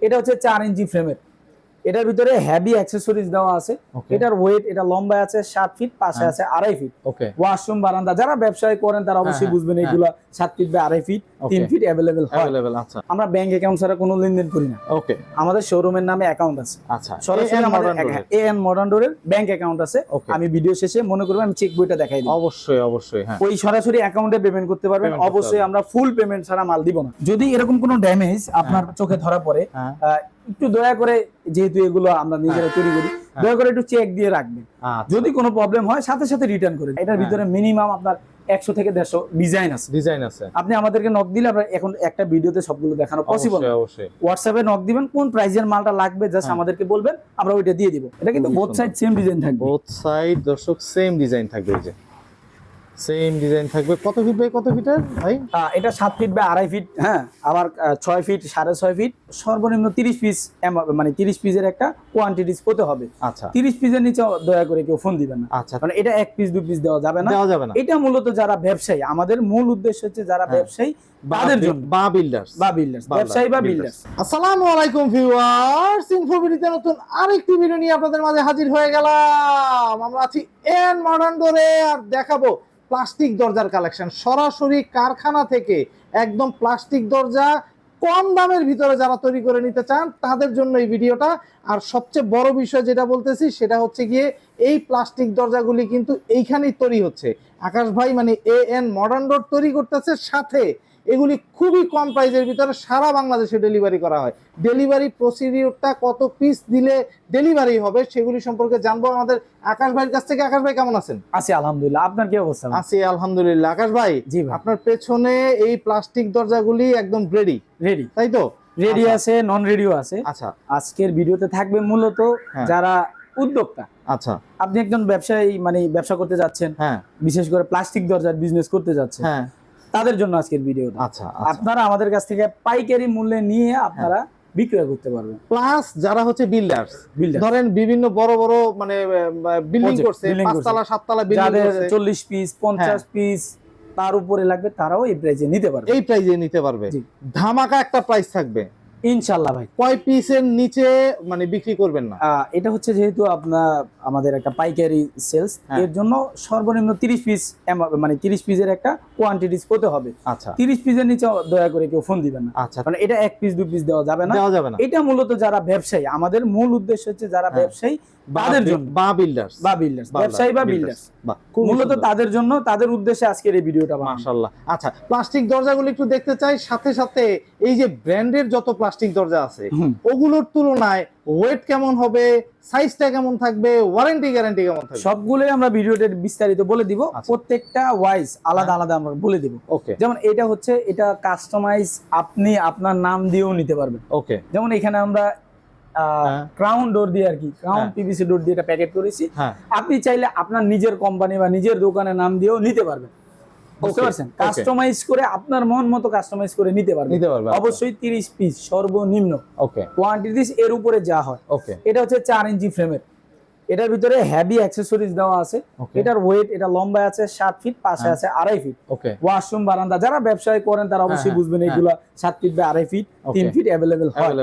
এটা হচ্ছে 4 ইঞ্চি ফ্রেমের। এটার ভিতরে হেভি অ্যাকসেসরিজ দেওয়া আছে। এটার ওয়েট, এটা লম্বা আছে 7 ফিট, পাশে আছে 2.5 ফিট। ওয়াশরুম, বারান্দা যারা ব্যবসায় করেন তারা অবশ্যই বুঝবেন এইগুলা 7 ফিট বা 2.5 ফিট, 3 ফিট अवेलेबल হয়। আচ্ছা, আমরা ব্যাংক অ্যাকাউন্ট ছাড়া কোনো লেনদেন করি না। ওকে, আমাদের শোরুমের নামে অ্যাকাউন্ট আছে। আচ্ছা, সরাসরি আমাদের এএন মডার্ন ডোরের ব্যাংক অ্যাকাউন্ট আছে। আমি ভিডিও শেষে মনে করবেন আমি চেক বইটা দেখাই দিই। অবশ্যই অবশ্যই, হ্যাঁ, ওই সরাসরি অ্যাকাউন্টে পেমেন্ট করতে পারবেন। অবশ্যই আমরা ফুল পেমেন্ট ছাড়া মাল দিব না। যদি এরকম কোনো ড্যামেজ আপনার চোখে ধরা পড়ে, একটু দয়া করে, যেহেতু এগুলো আমরা নিজেরা তৈরি করি, দয়া করে একটু চেক দিয়ে রাখবেন। যদি কোনো প্রবলেম হয় সাথে সাথে রিটার্ন করে। এটার ভিতরে মিনিমাম আপনার 100 থেকে 150 ডিজাইন আছে। আপনি আমাদেরকে নক দিলে আমরা এখন একটা ভিডিওতে সবগুলো দেখানো পসিবল। অবশ্যই হোয়াটসঅ্যাপে নক দিবেন, কোন প্রাইজের মালটা লাগবে জাস্ট আমাদেরকে বলবেন, আমরা ওইটা দিয়ে দিব। এটা কিন্তু বোথ সাইড সেম ডিজাইন থাকবে। বোথ সাইড দর্শক সেম ডিজাইন থাকবে। এই যে সেম ডিজাইন থাকবে। কত ফিট বাই কত ফিটের ভাই? এটা 7 ফিট বা 2.5 ফিট, হ্যাঁ, আবার 6 ফিট, 6.5 ফিট, সর্বনিম্ন 30 পিস, মানে 30 পিসের একটা কোয়ান্টিটিস হতে হবে। আচ্ছা, 30 পিসের নিচে দয়া করে কেউ ফোন দিবেন না। আচ্ছা, কারণ এটা 1 পিস 2 পিস দেওয়া যাবে না। এটা মূলত যারা ব্যবসায়ী, আমাদের মূল উদ্দেশ্য হচ্ছে যারা ব্যবসায়ী তাদের জন্য, বা বিল্ডার্স, ব্যবসায়ী বা বিল্ডার্স। আসসালামু আলাইকুম ভিউয়ার্স, ইনফোভিডিতে নতুন আরেকটি ভিডিও নিয়ে আপনাদের মাঝে হাজির হয়ে গেলাম। আমরা আছি এএন মডার্ন ডোরে আর দেখাবো প্লাস্টিক দরজার কালেকশন। সরাসরি কারখানা থেকে একদম প্লাস্টিক দরজা কম দামের ভিতরে যারা তৈরি করে নিতে চান তাদের জন্য এই ভিডিওটা। আর সবচেয়ে বড় বিষয় যেটা বলতেছি সেটা হচ্ছে গিয়ে এই প্লাস্টিক দরজাগুলি কিন্তু এইখানেই তৈরি হচ্ছে। আকাশ ভাই মানে এএন মডার্ন ডোর তৈরি করতেছে, সাথে এগুলি খুবই কম প্রাইসের ভিতরে সারা বাংলাদেশে ডেলিভারি করা হয়। ডেলিভারি প্রসিডিউরটা, কত পিস দিলে ডেলিভারি হবে সেগুলি সম্পর্কে জানবো আমাদের আকাশ ভাইয়ের কাছ থেকে। আকাশ ভাই কেমন আছেন? আছি আলহামদুলিল্লাহ, আপনার কি অবস্থা? আছি আলহামদুলিল্লাহ। আকাশ ভাই, জি ভাই, আপনার পেছনে এই প্লাস্টিক দরজাগুলি একদম রেডি, তাই তো? রেডি আছে, নন রেডিও আছে। আচ্ছা, আজকের ভিডিওতে থাকবে মূলত যারা উদ্যোক্তা, আচ্ছা, আপনি একজন ব্যবসায়ী, মানে ব্যবসা করতে যাচ্ছেন, হ্যাঁ, বিশেষ করে প্লাস্টিক দরজার বিজনেস করতে যাচ্ছেন, হ্যাঁ, তাদের জন্য আজকের ভিডিওটা। আচ্ছা, আপনারা আমাদের কাছ থেকে পাইকারি মূল্যে নিয়ে আপনারা বিক্রয় করতে পারবেন। প্লাস যারা হচ্ছে বিল্ডার্স, ধরেন বিভিন্ন বড় বড় মানে বিল্ডিং করছে, 5 তলা 7 তলা বিল্ডিং করছে, 40 পিস 50 পিস তার উপরে লাগবে, তারাও এই প্রাইজে নিতে পারবে। এই প্রাইজে নিতে পারবে। ধামাকা একটা প্রাইস থাকবে ইনশাআল্লাহ ভাই। কয় পিসের নিচে মানে বিক্রি করবেন না? এটা হচ্ছে যেহেতু আপনার আমাদের একটা পাইকারি সেলস, এর জন্য সর্বনিম্ন 30 পিস, মানে 30 পিসের একটা কোয়ান্টিটিস হতে হবে। আচ্ছা, 30 পিসের নিচে দয়া করে কেউ ফোন দিবেন না। আচ্ছা, কারণ এটা 1 পিস 2 পিস দেওয়া যাবে না। এটা মূলত যারা ব্যবসায়ী, আমাদের মূল উদ্দেশ্য হচ্ছে যারা ব্যবসায়ী তাদের জন্য, বা বিল্ডার্স, ব্যবসায়ী বা বিল্ডার্স, মূলত তাদের জন্য, তাদের উদ্দেশ্যে আজকের এই ভিডিওটা। মাশাআল্লাহ। আচ্ছা, প্লাস্টিক দরজাগুলো একটু দেখতে চাই। সাথে সাথে এই যে ব্র্যান্ডের যত প্লাস্টিক দরজা আছে ওগুলোর তুলনায় ওয়েট কেমন হবে, সাইজটা কেমন থাকবে, ওয়ারেন্টি গ্যারান্টি কেমন থাকবে, সবগুলোই আমরা ভিডিওতে বিস্তারিত বলে দিব। প্রত্যেকটা ওয়াইজ আলাদা আলাদা আমরা বলে দিব। যেমন এটা হচ্ছে, এটা কাস্টমাইজ আপনি আপনার নাম দিয়েও নিতে পারবেন। যেমন এখানে আমরা ক্রাউন ডোর দিয়ে, আর কি ক্রাউন পিভিসি ডোর দিয়ে এটা প্যাকেট করেছি। আপনি চাইলে আপনার নিজের কোম্পানি বা নিজের দোকানের নাম দিয়েও নিতে পারবেন। বুঝতে পারছেন? কাস্টমাইজ করে আপনার মন মতো কাস্টমাইজ করে নিতে পারবেন। অবশ্যই 30 পিস সর্বনিম্ন কোয়ান্টিটিস, এর উপরে যা হয়। এটা হচ্ছে 4 ইঞ্চি ফ্রেমের। এটার ভিতরে হেভি অ্যাকসেসরিজ দেওয়া আছে। এটার ওয়েট, এটা লম্বা আছে 7 ফিট, পাশে আছে 2.5 ফিট। ওয়াশরুম, বারান্দা যারা ব্যবসায় করেন তারা অবশ্যই বুঝবেন এইগুলা 7 ফিট বা 2.5 ফিট, 3 ফিট अवेलेबल হয়।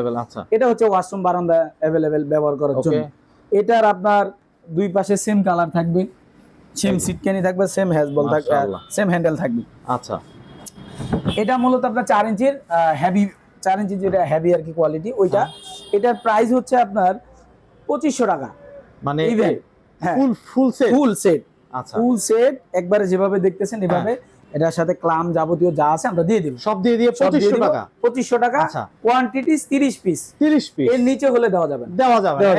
এটা হচ্ছে ওয়াশরুম, বারান্দা अवेलेबल ব্যবহার করার জন্য। এটার আপনার দুই পাশে সেম কালার থাকবে, সেম সিটকানি থাকবে, সেম হ্যাজবল থাকবে, সেম হ্যান্ডেল থাকবে। আচ্ছা, এটা মূলত আপনার 4 ইঞ্চির হেভি, 4 ইঞ্চি যেটা হেভি আর কি কোয়ালিটি, ওইটা। এটার প্রাইস হচ্ছে আপনার 2500 টাকা, মানে ফুল সেট। আচ্ছা, ফুল সেট একবারে যেভাবে দেখতেছেন এভাবে, এটার সাথে ক্লাম যাবতীয় যা আছে আমরা দিয়ে দিব। সব দিয়ে 2500 টাকা। 2500 টাকা। কোয়ান্টিটিস 30 পিস, এর নিচে হলে দেওয়া যাবে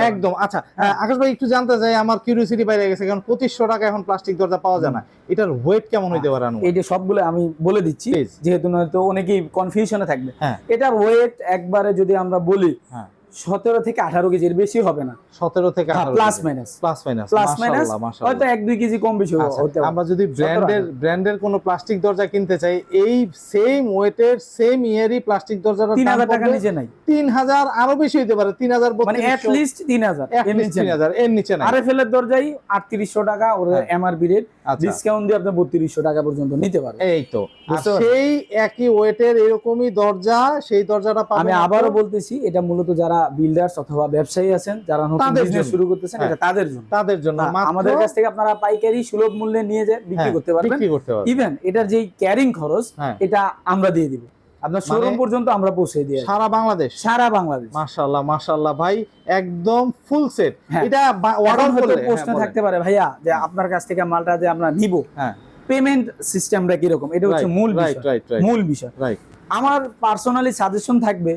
একদম। আচ্ছা আকাশ ভাই, একটু জানতে চাই, আমার কিউরিওসিটি বাইরে গেছে, কারণ 2500 টাকা এখন প্লাস্টিক দরজা পাওয়া যায় না। এটার ওয়েট কেমন হইতে পারে? এইটা সবগুলো আমি বলে দিচ্ছি, যেহেতু নয়তো অনেকেই কনফিউশনে থাকবে। এটার ওয়েট একবারে যদি আমরা বলি, 17 থেকে 18 কেজি, এর বেশি হবে না। 17 থেকে 18 প্লাস মাইনাস হয়তো 1-2 কেজি কম বেশি হতে পারে। আমরা যদি ব্র্যান্ডের কোনো প্লাস্টিক দরজা কিনতে চাই, এই সেম ওয়েটের সেম ইয়ারই প্লাস্টিক দরজাটা 3000 টাকা নিচে নাই, 3000 আরো বেশি হতে পারে, 3000 মানে এট লিস্ট 3000 এর নিচে নাই। আরএফএল এর দরজাই 3800 টাকা, ওর এমআরপি রেট, ডিসকাউন্ট দিয়ে আপনি 3200 টাকা পর্যন্ত নিতে পারেন। এই তো সেই একই ওয়েটের এরকমই দরজা, সেই দরজাটা পাবেন। আমি আবারও বলতেছি, এটা মূলত যারা বিল্ডার্স অথবা ব্যবসায়ী আছেন, যারা নতুন বিজনেস শুরু করতেছেন, এটা তাদের জন্য আমাদের কাছ থেকে আপনারা পাইকারি সুলভ মূল্যে নিয়ে যে বিক্রি করতে পারবেন। ইভেন এটার যে ক্যারিং খরচ, এটা আমরা দিয়ে দিব, আপনার শোরুম পর্যন্ত আমরা পৌঁছে দিই, সারা বাংলাদেশ। মাশাআল্লাহ মাশাআল্লাহ ভাই, একদম ফুল সেট। এটা অর্ডার করলে প্রশ্ন থাকতে পারে, ভাইয়া যে আপনার কাছ থেকে মালটা যে আমরা নিব, পেমেন্ট সিস্টেমটা কি রকম, এটা হচ্ছে মূল বিষয়। আমার পার্সোনালি সাজেশন থাকবে,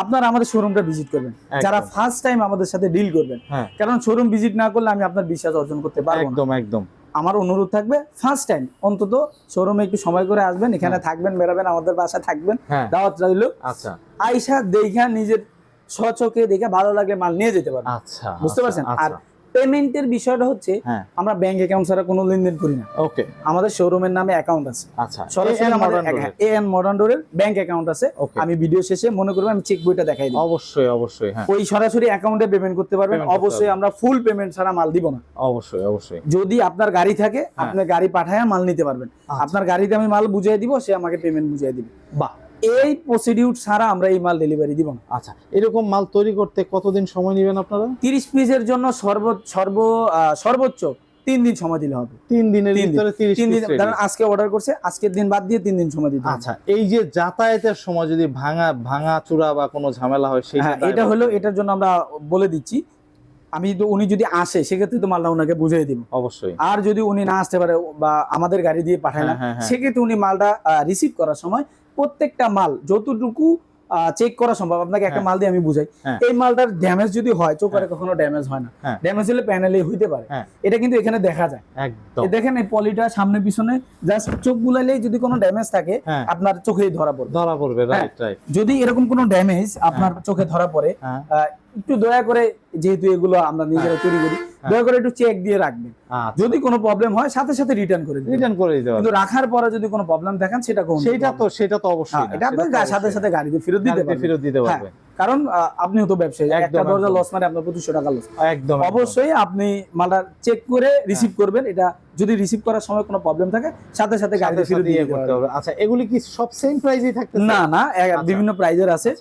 আপনারা আমাদের শোরুমটা ভিজিট করবেন, যারা ফার্স্ট টাইম আমাদের সাথে ডিল করবেন, কারণ শোরুম ভিজিট না করলে আমি আপনার বিশ্বাস অর্জন করতে পারবো না। একদম আমার অনুরোধ থাকবে, ফার্স্ট টাইম অন্তত শোরুমে একটু সময় করে আসবেন, এখানে থাকবেন, বেরাবেন, আমাদের বাসায় থাকবেন, দাওয়াত রইল। আচ্ছা, আইসা দেখা নিজের স্বচক্ষে দেখে ভালো লাগলে মাল নিয়ে যেতে পারবেন। আচ্ছা, বুঝতে পারছেন? আর পেমেন্টের বিষয়টা হচ্ছে, আমরা ব্যাংক অ্যাকাউন্ট ছাড়া কোনো লেনদেন করি না। ওকে, আমাদের শোরুমের নামে অ্যাকাউন্ট আছে। আচ্ছা, সরাসরি আমাদের এএন মডার্ন ডোরের ব্যাংক অ্যাকাউন্ট আছে। আমি ভিডিও শেষে মনে করব আমি চেক বইটা দেখাই দিই। অবশ্যই ওই সরাসরি অ্যাকাউন্টে পেমেন্ট করতে পারবেন। অবশ্যই আমরা ফুল পেমেন্ট ছাড়া মাল দিব না। অবশ্যই যদি আপনার গাড়ি থাকে, আপনি গাড়ি পাঠায় মাল নিতে পারবেন। আপনার গাড়িতে আমি মাল বুঝিয়ে দিব, সে আমাকে পেমেন্ট বুঝিয়ে দিবে। বাহ, এই প্রসিডিউর ছাড়া আমরা এই মাল ডেলিভারি দিব না। আচ্ছা, এরকম মাল তৈরি করতে কতদিন সময় নেবেন আপনারা? 30 পিসের জন্য সর্বোচ্চ 3 দিন সময় দিলে হবে। 3 দিনের ভিতরে 30 পিস। কারণ আজকে অর্ডার করছে, আজকের দিন বাদ দিয়ে 3 দিন সময় দিতে হবে। আচ্ছা, এই যে যাতায়াতের সময় যদি ভাঙা চূড়া বা কোনো ঝামেলা হয়, এটা হলো, এটার জন্য আমরা বলে দিচ্ছি, উনি যদি আসে সেক্ষেত্রে তো মালটা ওনাকে বুঝিয়ে দিব অবশ্যই। আর যদি উনি না আসতে পারে বা আমাদের গাড়ি দিয়ে পাঠায় না, সেক্ষেত্রে উনি মালটা রিসিভ করার সময় প্রত্যেকটা মাল যতটুকু চেক করা সম্ভব, আপনাকে একটা মাল দিয়ে আমি বুঝাই, এই মালটার ড্যামেজ যদি হয়, চোখে কখনো ড্যামেজ হয় না, ড্যামেজ হলে প্যানেলে হইতে পারে, এটা কিন্তু এখানে দেখা যায়। একদম দেখেন, এই পলিটা সামনে পিছনে জাস্ট চোখ বুলাইলেই যদি কোনো ড্যামেজ থাকে, আপনার চোখেই ধরা পড়বে। রাইট। যদি এরকম কোনো ড্যামেজ আপনার চোখে ধরা পড়ে, একটু দয়া করে, যেহেতু এগুলো আমরা নিজেরা তৈরি করি, দয়া করে একটু চেক দিয়ে রাখবেন। যদি কোনো প্রবলেম হয় সাথে সাথে রিটার্ন করে দিতে হবে। কিন্তু রাখার পরে যদি কোনো প্রবলেম দেখেন, সেটা তো অবশ্যই, এটা আপনি সাথে সাথে গাড়িতে ফেরত দিতে পারবেন। কারণ আপনিও তো ব্যবসায়ী, একটা দরজা লস মানে আপনার 2500 টাকা লস। একদম অবশ্যই আপনি মালটা চেক করে রিসিভ করবেন। এটা যদি রিসিভ করার সময় কোনো প্রবলেম থাকে, সাথে সাথে গাড়িতে ফেরত দিয়ে করতে হবে। আচ্ছা, এগুলি কি সব সেম প্রাইসেই থাকতে? না, বিভিন্ন প্রাইজের আছে,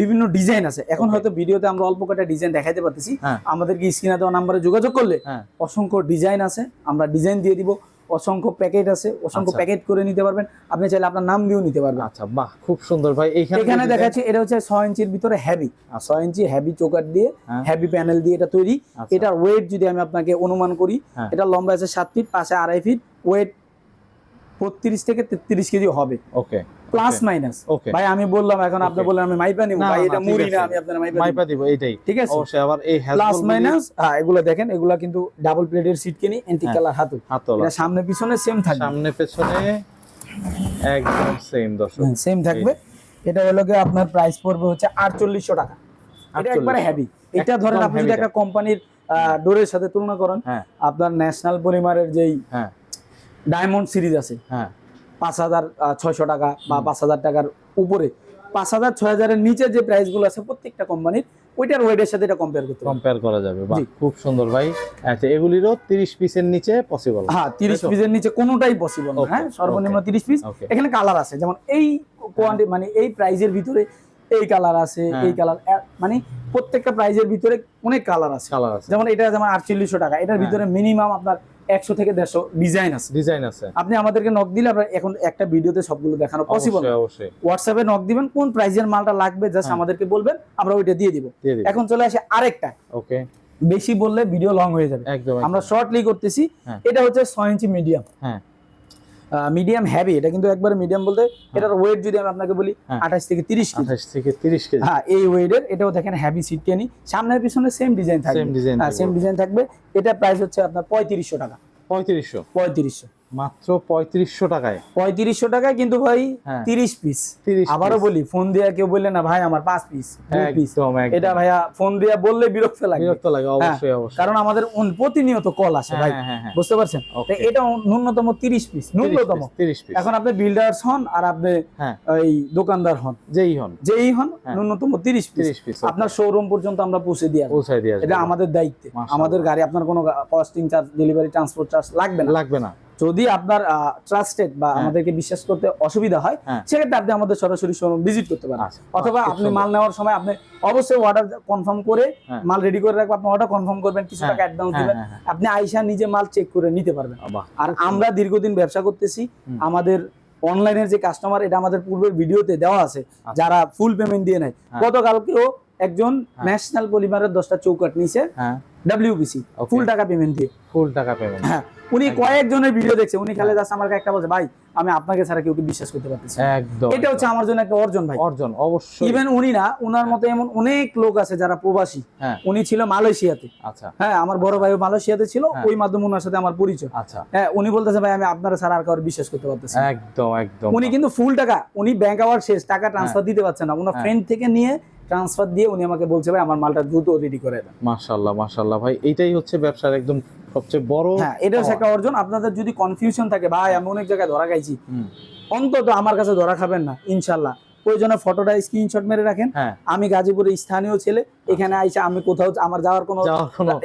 বিভিন্ন ডিজাইন আছে। এখন হয়তো ভিডিওতে আমরা অল্প কয়েকটা ডিজাইন দেখাইতে পারতেছি, আমাদেরকে স্ক্রিনে দেওয়া নম্বরে যোগাযোগ করলে অসংখ্য ডিজাইন আছে, আমরা ডিজাইন দিয়ে দিব। অসংখ্য প্যাকেট আছে, অসংখ্য প্যাকেট করে নিতে পারবেন, আপনি চাইলে আপনার নাম দিয়েও নিতে পারবেন। আচ্ছা, বাহ, খুব সুন্দর ভাই। এখানে দেখাচ্ছি, এটা হচ্ছে 6 ইঞ্চির ভিতরে হেভি, 6 ইঞ্চি হেভি চোকার দিয়ে, হেভি প্যানেল দিয়ে এটা তৈরি। এটার ওয়েট যদি আমি আপনাকে অনুমান করি, এটা লম্বা আছে 7 ফিট, পাশে 2.5 ফিট, ওয়েট 32 থেকে 33 কেজি হবে। ওকে, প্লাস মাইনাস। ভাই আমি বললাম, এখন আপনি বললেন আমি মাইপা নিব, ভাই এটা মুড়ি না, আমি আপনার মাইপা দিব, এইটাই ঠিক আছে। অবশ্যই আবার এই প্লাস মাইনাস, এগুলো দেখেন, এগুলো কিন্তু ডাবল প্লেটের সিট কিনি, এন্টিক কালার হাতল, এটা সামনে পিছনে সেম থাকবে, সামনে পেছনে একদম সেম, দর্শক সেম থাকবে। এটা হলো কি আপনার প্রাইস পড়বে হচ্ছে 4800 টাকা। এটা একবারে হেভি। এটা ধরেন আপনি যদি একটা কোম্পানির ডোরের সাথে তুলনা করেন, আপনার ন্যাশনাল পলিমারের যেই ডায়মন্ড সিরিজ আছে, 5600 টাকা বা 5000 টাকার উপরে, 5000 6000 এর নিচে যে প্রাইস গুলো আছে প্রত্যেকটা কোম্পানির, ওইটার ওয়েটের সাথে এটা কম্পেয়ার করা যাবে। বাহ, খুব সুন্দর ভাই। আচ্ছা, এগুলিরও 30 পিসের নিচে পসিবল? হ্যাঁ, 30 পিসের নিচে কোনোটাই পসিবল না। হ্যাঁ, সর্বনিম্ন 30 পিস। এখানে কালার আছে, যেমন এই কোয়ান্টিটি, মানে এই প্রাইজের ভিতরে এই কালার আছে, এই কালার, মানে প্রত্যেকটা প্রাইজের ভিতরে অনেক কালার আছে। যেমন এটা যেমন 4800 টাকা, এটার ভিতরে মিনিমাম আপনার 100 থেকে 150 ডিজাইন আছে। আপনি আমাদেরকে নক দিলে আমরা এখন একটা ভিডিওতে সবগুলো দেখানো পসিবল। অবশ্যই হোয়াটসঅ্যাপে নক দিবেন, কোন প্রাইজের মালটা লাগবে জাস্ট আমাদেরকে বলবেন, আমরা ওইটা দিয়ে দিব। এখন চলে আসে আরেকটা। ওকে, বেশি বললে ভিডিও লং হয়ে যাবে, আমরা শর্টলি করতেছি। এটা হচ্ছে 6 ইঞ্চি মিডিয়াম। হ্যাঁ, মিডিয়াম হেভি, এটা কিন্তু একবারে মিডিয়াম বলতে, এটার ওয়েট যদি আমি আপনাকে বলি 28 থেকে 30 কেজি। হ্যাঁ, এই ওয়েটের। এটাও দেখেন হেভি সিট টেনি, সামনে পিছনে সেম ডিজাইন থাকবে। সেম ডিজাইন থাকবে। এটা প্রাইস হচ্ছে আপনার 3500 টাকা। 3500 মাত্র 3500 টাকায়। 3500 টাকায় কিন্তু ভাই 30 পিস। আবারও বলি, ফোন দিয়ে কেউ বললে না ভাই আমার 5 পিস 2 পিস, এটা ভাইয়া ফোন দিয়ে বললে বিরক্ত লাগে অবশ্যই অবশ্যই, কারণ আমাদের প্রতিনিয়ত কল আসে ভাই, বুঝতে পারছেন? এটা ন্যূনতম 30 পিস, ন্যূনতম 30 পিস। এখন আপনি বিল্ডার্স হন আর আপনি এই দোকানদার হন, যেই হন ন্যূনতম 30 পিস আপনার শোরুম পর্যন্ত আমরা পৌঁছে দিয়ে আসবো। এটা আমাদের দায়িত্ব, আমাদের গাড়ি, আপনার কোনো costing charge, delivery, transport charge লাগবে না। যদি আপনার ট্রাস্টেড বা আমাদেরকে বিশ্বাস করতে অসুবিধা হয়, সেক্ষেত্রে আপনি আমাদের সরাসরি শোরুম ভিজিট করতে পারেন, অথবা আপনি মাল নেওয়ার সময় আপনি অবশ্যই অর্ডার কনফার্ম করে মাল রেডি করে রাখবেন। আপনি অর্ডার কনফার্ম করবেন, কিছু টাকা অ্যাডভান্স দিবেন, আপনি আইসা নিজে মাল চেক করে নিতে পারবেন। আর আমরা দীর্ঘদিন ব্যবসা করতেছি, আমাদের অনলাইনের যে কাস্টমার, এটা আমাদের পূর্বের ভিডিওতে দেওয়া আছে, যারা ফুল পেমেন্ট দিয়ে নেয়। গতকালকেও একজন ন্যাশনাল পলিমারের 10টা চৌকাঠ নিছে ডব্লিউবিসি, ফুল টাকা পেমেন্ট দিয়ে। হ্যাঁ, উনি কয়েকজনের ভিডিও দেখছে, উনি খালি জাস্ট আমাকে একটা বলছে, ভাই আমি আপনাকে ছাড়া কেউকে বিশ্বাস করতে পারতেছি না। একদম, এটা হচ্ছে আমার জন্য একটা অর্জন ভাই, অর্জন অবশ্যই। ইভেন উনি না, উনার মতো এমন অনেক লোক আছে যারা প্রবাসী। উনি ছিল মালয়েশিয়াতে, আচ্ছা হ্যাঁ, আমার বড় ভাইও মালয়েশিয়াতে ছিল, ওই মাধ্যমে উনার সাথে আমার পরিচয়। আচ্ছা হ্যাঁ, উনি বলতেছে ভাই আমি আপনারা ছাড়া আর কাউকে বিশ্বাস করতে পারতেছি না। একদম একদম। উনি কিন্তু ফুল টাকা, উনি ব্যাংক আওয়ার শেষ, টাকা ট্রান্সফার দিতে পারছে না, উনার ফ্রেন্ড থেকে নিয়ে ট্রান্সফার দিয়ে উনি আমাকে বলছে ভাই আমার মালটা দ্রুত রেডি করে দেন। মাশাআল্লাহ মাশাআল্লাহ ভাই, এটাই হচ্ছে ব্যবসার একদম সবচেয়ে বড়। হ্যাঁ, এটা হচ্ছে একটা অর্জন। আপনাদের যদি কনফিউশন থাকে, ভাই আমি অনেক জায়গায় ধরা খাইছি, অন্তত আমার কাছে ধরা খাবেন না ইনশাআল্লাহ। প্রয়োজনে ফটোটা স্ক্রিনশট মেরে রাখেন। আমি গাজীপুরের স্থানীয় ছেলে, এখানে আইসা আমি কোথাও আমার যাওয়ার কোনো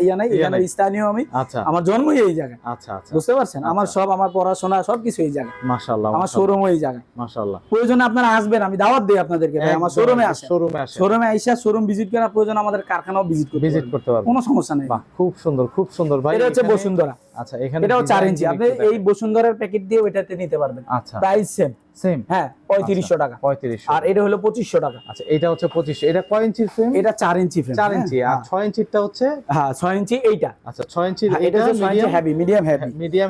ইয়া নাই, এখানে স্থানীয় আমি, আমার জন্মই এই জায়গায়। আচ্ছা আচ্ছা, বুঝতে পারছেন? আমার সব, আমার পড়াশোনা সবকিছু এই জায়গায়। মাশাআল্লাহ, আমার শোরুমও এই জায়গায়। মাশাআল্লাহ। প্রয়োজনে আপনারা আসবেন, আমি দাওয়াত দেই আপনাদেরকে, ভাই আমার শোরুমে আসেন, শোরুমে আইসা শোরুম ভিজিট করা, প্রয়োজন আমাদের কারখানাও ভিজিট করতে পারবেন, কোনো সমস্যা নেই। বাহ, খুব সুন্দর খুব সুন্দর ভাই। এটা হচ্ছে বসুন্ধরা। আচ্ছা, এখানে এটাও 4 ইঞ্চি, আপনি এই বসুন্ধরার প্যাকেট দিয়ে ওইটাতে নিতে পারবেন। আচ্ছা, প্রাইস সেম হ্যাঁ, 3500 টাকা। 3500। আর এটা হলো 2500 টাকা। আচ্ছা, এটা হচ্ছে 2500। এটা কয় ইঞ্চির ফ্রেম? এটা 4 ইঞ্চি ফ্রেম। 4 ইঞ্চি। আর 6 ইঞ্চিটা হচ্ছে? হ্যাঁ, 6 ইঞ্চি এইটা। আচ্ছা, 6 ইঞ্চি এটা হচ্ছে 6 ইঞ্চি হেভি, মিডিয়াম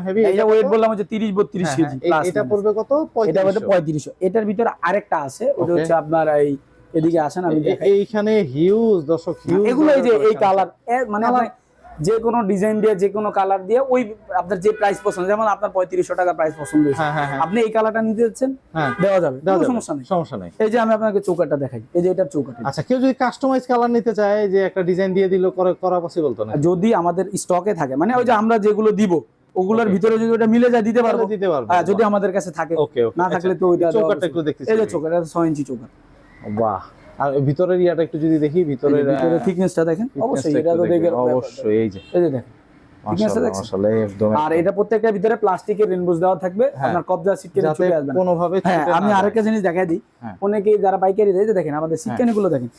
হেভি। এটা ওয়েট বললাম হচ্ছে 30-32 কেজি প্লাস। এটা পড়বে কত? 3500। এটা হচ্ছে 3500। এটার ভিতরে আরেকটা আছে, ওটা হচ্ছে আপনার এই, এদিকে আসেন আমি দেখাই। এইখানে হিউজ, দর্শক হিউজ, এগুলো এই যে এই কালার, মানে আপনি যে কোনো ডিজাইন দিয়ে, যে কোনো কালার দিয়ে, ওই আপনার যে প্রাইস পছন্দ, যেমন আপনার 3500 টাকা প্রাইস পছন্দ হয়েছে, আপনি এই কালারটা নিতে যাচ্ছেন, দেওয়া যাবে, কোনো সমস্যা নেই। এই যে আমি আপনাকে চৌকাটটা দেখাই, এই যে এটার চৌকাট। আচ্ছা, কেউ যদি কাস্টমাইজ কালার নিতে চায়, যে একটা ডিজাইন দিয়ে দিল, করা পসিবল তো না? যদি আমাদের স্টকে থাকে, মানে ওই যে আমরা যেগুলো দিব ওগুলোর ভিতরে যদি ওটা মিলে যায় দিতে পারবো। যদি আমাদের কাছে থাকে, না থাকলে তো ওইটা চৌকাটটা একটু দেখতেছি। এই যে চৌকাট, 6 ইঞ্চি চৌকাট। বাহ। আর ভিতরের ইয়াটা একটু যদি দেখি, ভিতরের থিকনেসটা দেখেন, অবশ্যই এটা তো দেখেন, অবশ্যই এই যে দেখেন থিকনেসটা দেখেন, মাশাআল্লাহ একদম। আর এটা প্রত্যেকটার ভিতরে প্লাস্টিকের রেইনবোজ দেওয়া থাকবে, আপনার কবজা সিটকেনে চলে আসবে না কোনোভাবে। হ্যাঁ, আমি আরেকটা জিনিস দেখাই দিই, অনেকে যারা পাইকারি দেয়, দেখেন আমাদের সিটকেনগুলো দেখেন,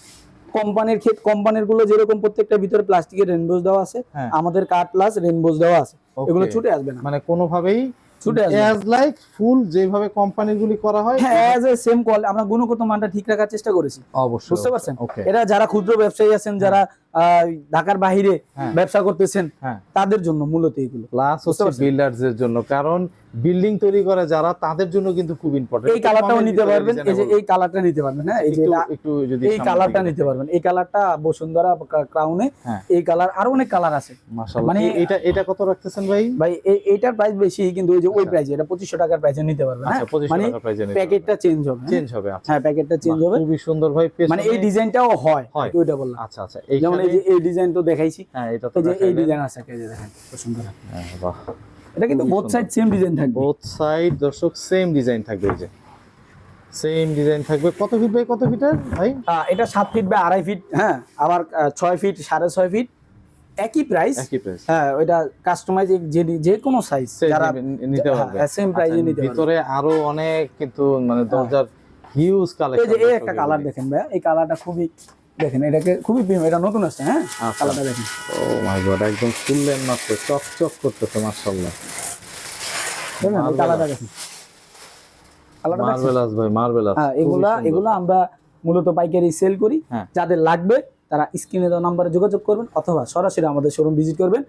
কোম্পানির গুলো যেরকম প্রত্যেকটার ভিতরে প্লাস্টিকের রেইনবোজ দেওয়া আছে, আমাদের কাট প্লাস রেইনবোজ দেওয়া আছে, এগুলো ছুটে আসবে না, মানে কোনোভাবেই ছুটে আসবে না। অ্যাজ লাইক ফুল যেভাবে কোম্পানিগুলি করা হয়, হ্যাঁ, অ্যাজ এ সেম কোয়ালিটি, আমরা গুণগত মানটা ঠিক রাখার চেষ্টা করেছি, অবশ্যই, বুঝতে পারছেন? এটা যারা ক্ষুদ্র ব্যবসায়ী আছেন, যারা ঢাকার বাইরে ব্যবসা করতেছেন, তাদের জন্য মূলত এগুলো, প্লাস হচ্ছে বিল্ডারদের জন্য, কারণ বিল্ডিং তৈরি করে যারা, তাদের জন্য কিন্তু খুব ইম্পর্টেন্ট। এই কালারটাও নিতে পারবেন, এই যে এই কালারটা নিতে পারবেন, হ্যাঁ, এই যে একটু যদি এই কালারটা নিতে পারবেন, এই কালারটা বসুন্ধরা ক্রাউনে, এই কালার, আর অনেক কালার আছে, মাশাআল্লাহ। মানে এটা কত রাখতেছেন ভাই? ভাই এইটার প্রাইস বেশি, কিন্তু ওই যে ওই প্রাইস, এটা 2500 টাকার প্রাইসে নিতে পারবেন। হ্যাঁ, 2500 টাকার প্রাইসে নিতে, প্যাকেটটা চেঞ্জ হবে। আচ্ছা, হ্যাঁ, প্যাকেটটা চেঞ্জ হবে, খুবই সুন্দর ভাই। মানে এই ডিজাইনটাও হয়, ওইটা বললাম। আচ্ছা আচ্ছা, যেমন এই যে এই ডিজাইন তো দেখাইছি, হ্যাঁ, এটা তো এই ডিজাইন আছে, এই যে দেখেন বসুন্ধরা। হ্যাঁ, বাহ, এটা কিন্তু বোথ সাইড সেম ডিজাইন থাকবে, বোথ সাইড দর্শক সেম ডিজাইন থাকবে, এই যে সেম ডিজাইন থাকবে। কত ফিট বাই কত ফিটের ভাই? এটা 7 ফিট বাই 2.5 ফিট, হ্যাঁ, আবার 6 ফিট 6.5 ফিট, একই প্রাইস। হ্যাঁ, ওইটা কাস্টমাইজ যে কোনো সাইজ যারা নিতে পারবে, সেম প্রাইসে নিতে পারবে। ভিতরে আরো অনেক কিন্তু মানে দরজার হিউজ কালেকশন। এই যে এই একটা কালার দেখেন ভাই, এই কালারটা খুবই, দেখেন এটাকে খুবই প্রিমিয়াম, এটা নতুন আসছে। হ্যাঁ, কালারটা দেখেন, ও মাই গড, একদম ফুললেন মাত্র চকচক করতেছে, মাশাআল্লাহ। দেখেন এই কালারটা দেখেন, কালারটা মার্ভেলাস ভাই, মার্ভেলাস। হ্যাঁ, এগুলা আমরা মূলত পাইকারি সেল করি, যাদের লাগবে তারা স্ক্রিনে দেওয়া নম্বরে যোগাযোগ করবেন, অথবা সরাসরি আমাদের শোরুম ভিজিট করবেন।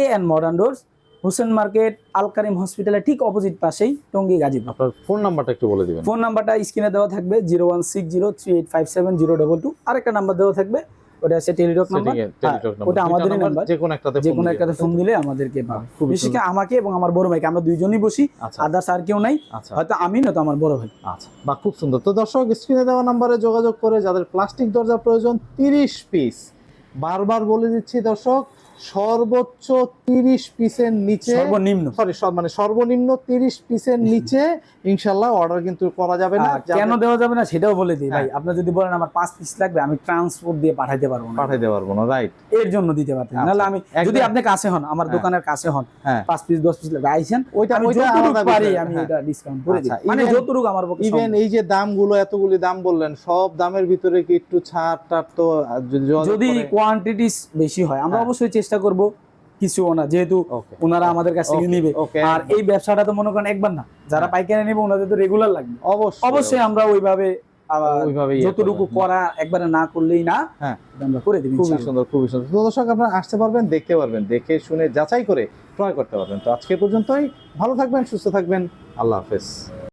AN modern doors, Hossain market, Al Karim হসপিটালের ঠিক অপোজিট পাশেই, টঙ্গী, গাজীপুর। আপনার ফোন নাম্বারটা একটু বলে দিবেন। ফোন নাম্বারটা স্ক্রিনে দেওয়া থাকবে, 01603857022। আরেকটা নাম্বার দেওয়া থাকবে ওটা আছে টেলিটক নাম্বার, ওটা আমাদেরই নাম্বার, যে কোনো একটাতে ফোন দিলে আমাদেরকে পাবে। খুবই বিশেষ করে আমাকে এবং আমার বড় ভাইকে, আমরা দুইজনই বসি, আদার্স আর কেউ নাই, হয়তো আমি নয়তো আমার বড় ভাই। আচ্ছা, বা খুব সুন্দর। তো দর্শক, স্ক্রিনে দেওয়া নাম্বারে যোগাযোগ করে যাদের প্লাস্টিক দরজা প্রয়োজন 30 পিস, বারবার বলে দিচ্ছি দর্শক, সর্বোচ্চ 30 পিসের নিচে, সর্বনিম্ন মানে সর্বনিম্ন 30 পিসের নিচে ইনশাআল্লাহ অর্ডার কিন্তু করা যাবে না। কেন দেওয়া যাবে না সেটাও বলে দিই ভাই। আপনারা যদি বলেন আমার 5 পিস লাগবে, আমি ট্রান্সপোর্ট দিয়ে পাঠাইতে পারবো না, রাইট, এর জন্য দিতে পারতেন। নাহলে আমি যদি আপনি কাছে হন, আমার দোকানের কাছে হন, 5 পিস 10 পিস লাগবে, আইছেন, ওইটা যতটুকু পারি আমি এটা ডিসকাউন্ট করে দিই, মানে যতটুকু আমার পক্ষে। ইভেন এই যে দামগুলো, এতগুলি দাম বললেন, সব দামের ভিতরে কি একটু ছাড় টাড়? তো যদি কোয়ান্টিটি বেশি হয় আমরা অবশ্যই চেষ্টা করব কিছু, না যেহেতু ওনারা আমাদের কাছ থেকে নিবে, আর এই ব্যবসাটা তো মনে করেন একবার না, যারা পাইকারি নেবে ওনাদের তো রেগুলার লাগবে, অবশ্যই আমরা ওইভাবে যতটুকু করা একবারে না করলেই না, আমরা করে দিই। খুবই সুন্দর, খুবই সুন্দর। তো দর্শক, আপনারা আসতে পারবেন, দেখতে পারবেন, দেখে শুনে যাচাই করে ক্রয় করতে পারবেন। তো আজকে পর্যন্তই, ভালো থাকবেন, সুস্থ থাকবেন, আল্লাহ হাফেজ।